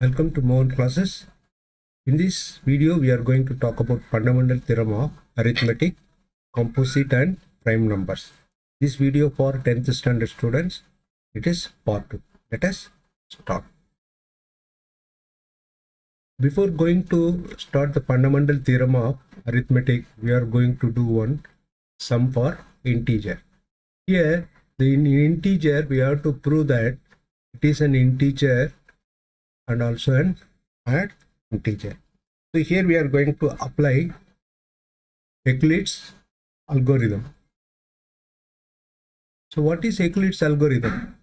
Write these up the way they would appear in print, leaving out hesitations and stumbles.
Welcome to more classes. In this video, we are going to talk about fundamental theorem of arithmetic, composite and prime numbers. This video for 10th standard students, it is part 2. Let us start. Before going to start the fundamental theorem of arithmetic, we are going to do one sum for integer. Here, in integer, we have to prove that it is an integer and also an odd integer. So here we are going to apply Euclid's algorithm. So what is Euclid's algorithm?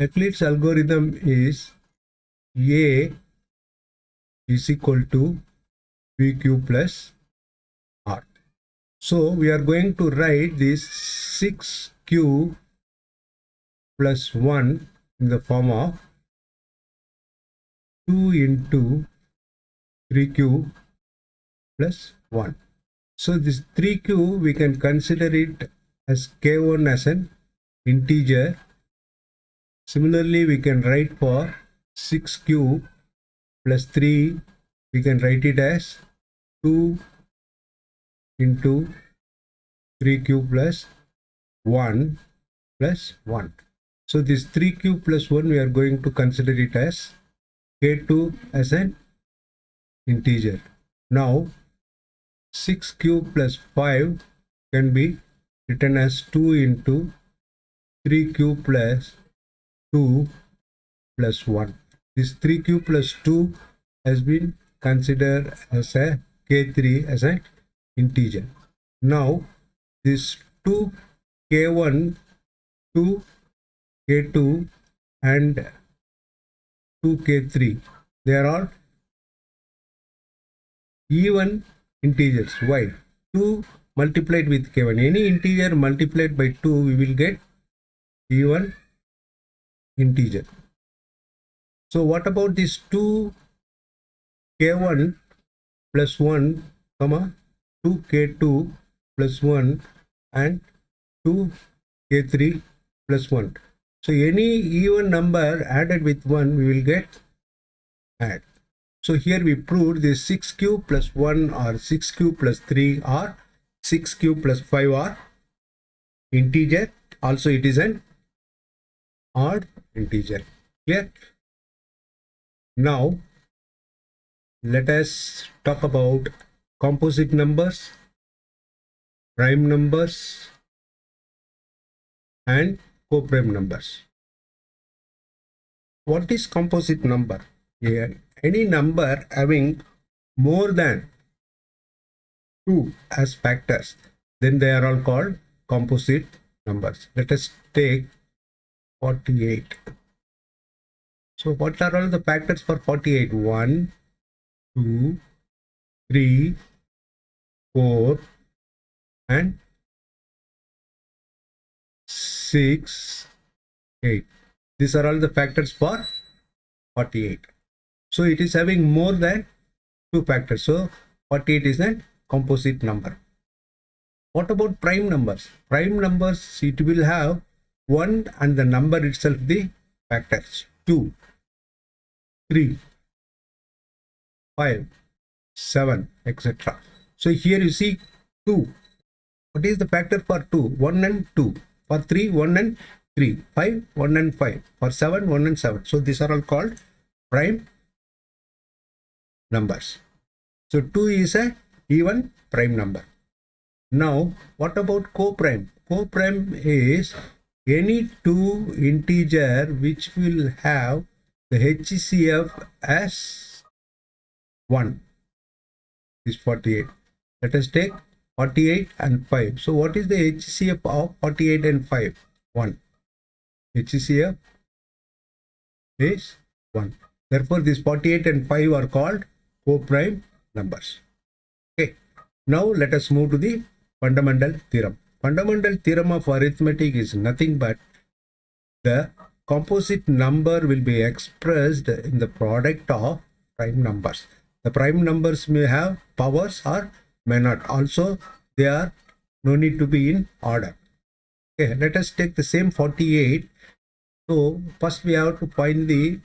Euclid's algorithm is A is equal to PQ plus R. So we are going to write this 6Q plus 1 in the form of 2 into 3Q plus 1. So this 3Q we can consider it as K1 as an integer. Similarly, we can write for 6Q plus 3, we can write it as 2 into 3Q plus 1 plus 1. So this 3Q plus 1 we are going to consider it as K2 as an integer. Now 6Q plus 5 can be written as 2 into 3Q plus 2 plus 1. This 3Q plus 2 has been considered as a K3 as an integer. Now this 2K1, 2K2 and 2K3, they are all even integers. Why? 2 multiplied with K1. Any integer multiplied by 2, we will get even integer. So what about this 2K1 plus 1, 2K2 plus 1 and 2K3 plus 1. So any even number added with 1, we will get add. So here we proved this 6Q plus 1 or 6Q plus 3 or 6Q plus 5 are integer. Also it is an odd integer. Clear? Now let us talk about composite numbers, prime numbers and co-prime numbers. What is composite number? Here, any number having more than 2 as factors, then they are all called composite numbers. Let us take 48. So what are all the factors for 48? 1, 2, 3, 4 and 6, 8. These are all the factors for 48. So it is having more than 2 factors. So 48 is a composite number. What about prime numbers? Prime numbers, it will have 1 and the number itself the factors. 2, 3, 5, 7, etc. So here you see 2. What is the factor for 2? 1 and 2. For 3, 1 and 3. 5, 1 and 5. For 7, 1 and 7. So these are all called prime numbers. So 2 is a even prime number. Now what about co-prime? Co-prime is any 2 integer which will have the HCF as 1. Is 48. Let us take 48 and 5. So what is the HCF of 48 and 5? 1. HCF is 1. Therefore this 48 and 5 are called co-prime numbers. Okay. Now let us move to the fundamental theorem. Fundamental theorem of arithmetic is nothing but the composite number will be expressed in the product of prime numbers. The prime numbers may have powers or may not. Also, they are no need to be in order. Okay, let us take the same 48. So first we have to find the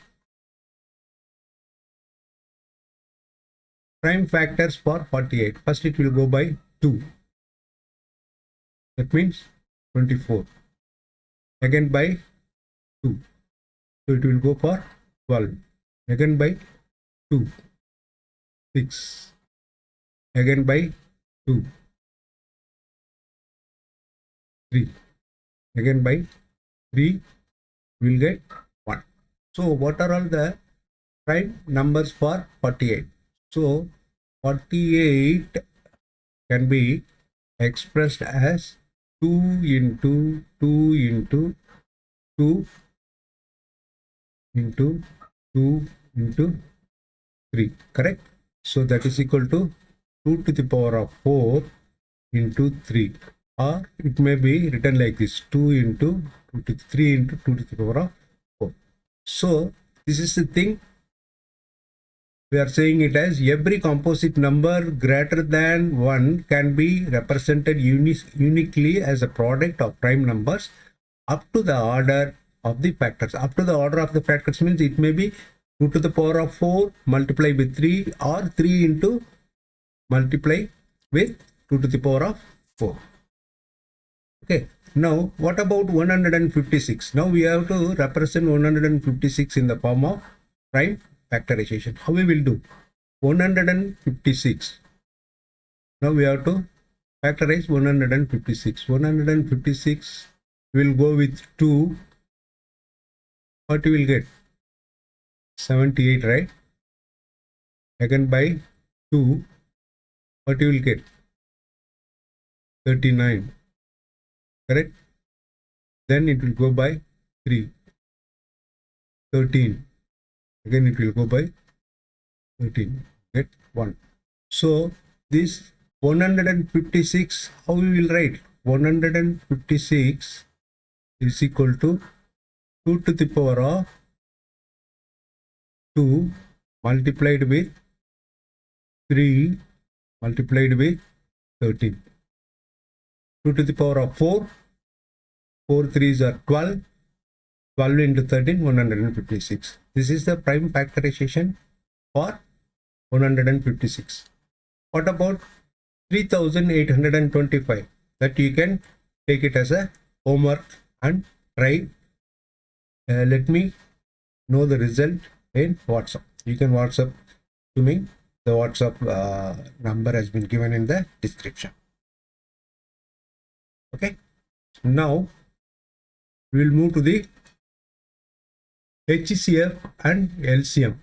prime factors for 48. First it will go by 2. That means 24. Again by 2. So it will go for 12. Again by 2. 6. Again by 2. 3. Again by 3 we will get 1. So what are all the prime numbers for 48? So 48 can be expressed as 2 into 2 into 2 into 2 into 3, correct? So that is equal to 2 to the power of 4 into 3, or it may be written like this, 2 into 2 to 3 into 2 to the power of 4. So this is the thing. We are saying it as every composite number greater than 1 can be represented uniquely as a product of prime numbers up to the order of the factors. Up to the order of the factors means it may be 2 to the power of 4 multiplied with 3, or 3 into multiply with 2 to the power of 4. Okay. Now what about 156? Now we have to represent 156 in the form of prime factorization. How we will do? 156. Now we have to factorize 156. 156 will go with 2. What you will get? 78, right? Again by 2. What you will get? 39. Correct? Then it will go by 3. 13. Again it will go by 13. Get 1. So this 156, how we will write? 156 is equal to 2 to the power of 2 multiplied with 3 multiplied with 13. 2 to the power of 4. 4 3s are 12. 12 into 13, 156. This is the prime factorization for 156. What about 3825? That you can take it as a homework and try. Let me know the result in WhatsApp. You can WhatsApp to me. The WhatsApp number has been given in the description. Okay. Now we will move to the HCF and LCM.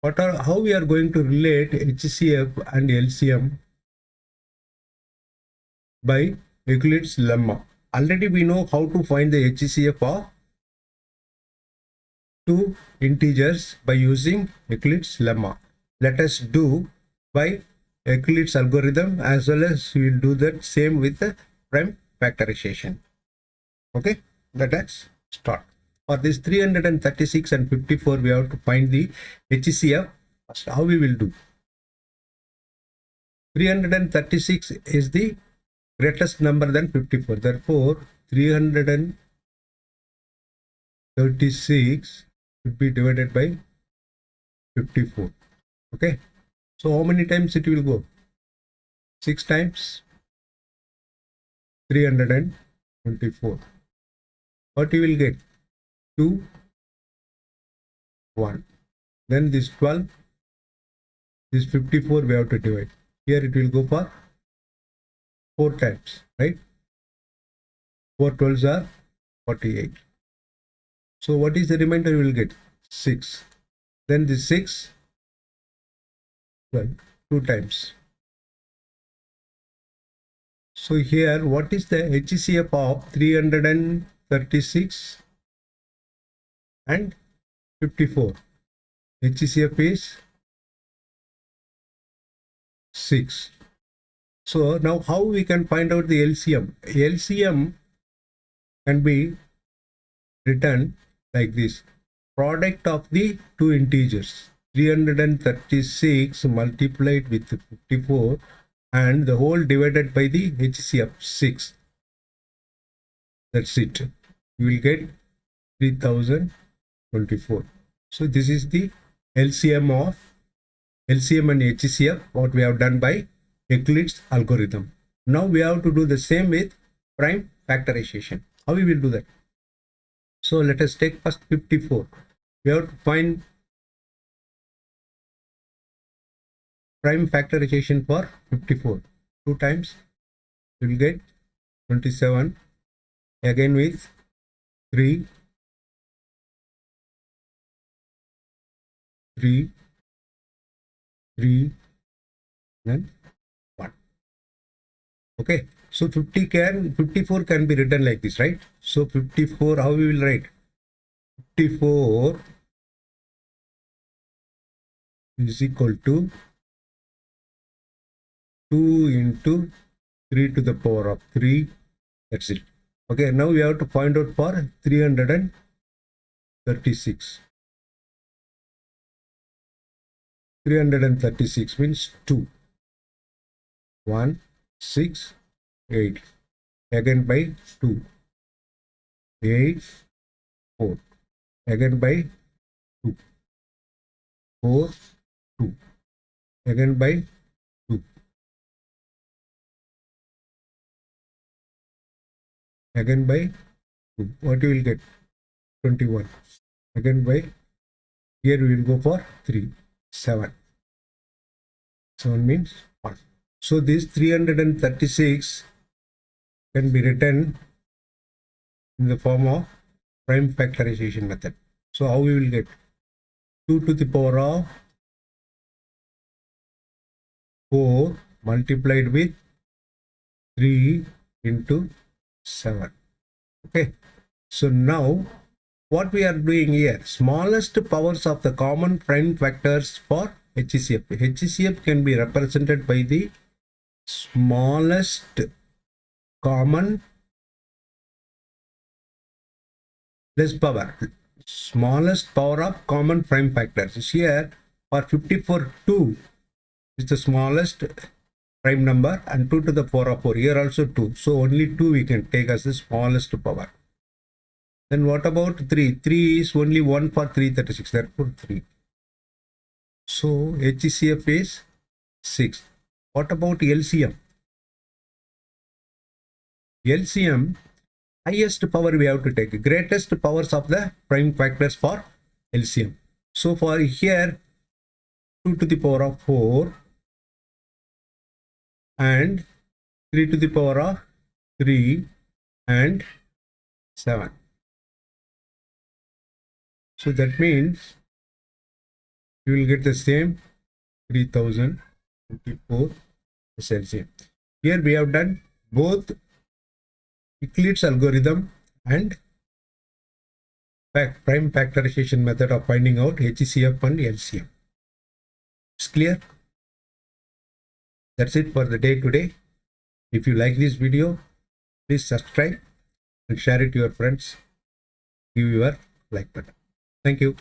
How we are going to relate HCF and LCM by Euclid's lemma. Already we know how to find the HCF of two integers by using Euclid's lemma. Let us do by Euclid's algorithm, as well as we will do that same with the prime factorization. Okay, let us start. For this 336 and 54, we have to find the HCF. First, how we will do? 336 is the greatest number than 54. Therefore, 336 should be divided by 54. Okay. So how many times it will go? 6 times 324. What you will get? 2, 1. Then this 12, this 54 we have to divide. Here it will go for 4 times, right? 4 12s are 48. So what is the remainder you will get? 6. Then this 6, 12, 2 times. So here what is the HCF of 336 and 54? HCF is 6. So now how we can find out the LCM? LCM can be written like this: product of the two integers, 336 multiplied with 54, and the whole divided by the HCF 6. That's it. You will get 3024. So this is the LCM of LCM and HCF, what we have done by Euclid's algorithm. Now we have to do the same with prime factorization. How we will do that? So let us take first 54. We have to find prime factorization for 54. 2 times we will get 27, again with 3, 3, 3, and 1. Okay, so 54 can be written like this, right? So 54, how we will write? 54 is equal to 2 into 3 to the power of 3. That's it. Okay, now we have to find out for 336. 336 means 2. 1, 6, 8. Again by 2. 8, 4. Again by 2. 4, 2. Again by 2. Again by 2. What you will get? 21. Again by, here we will go for 3. 7. 7 means 1. So this 336 can be written in the form of prime factorization method. So how we will get? 2 to the power of 4 multiplied with 3 into 7. Okay. So now what we are doing here, smallest powers of the common prime factors for HCF. HCF can be represented by the smallest common less power. Smallest power of common prime factors. Here for 54, 2 is the smallest prime number and 2 to the power of 4. Here also 2. So only 2 we can take as the smallest power. Then what about 3? 3 is only 1 for 336, therefore 3. So HCF is 6. What about LCM? LCM, highest power we have to take, greatest powers of the prime factors for LCM. So for here, 2 to the power of 4 and 3 to the power of 3 and 7. So that means you will get the same 3024 as LCM. Here we have done both Euclid's algorithm and prime factorization method of finding out HCF and LCM. It's clear? That's it for the day today. If you like this video, please subscribe and share it to your friends. Give your like button. Thank you.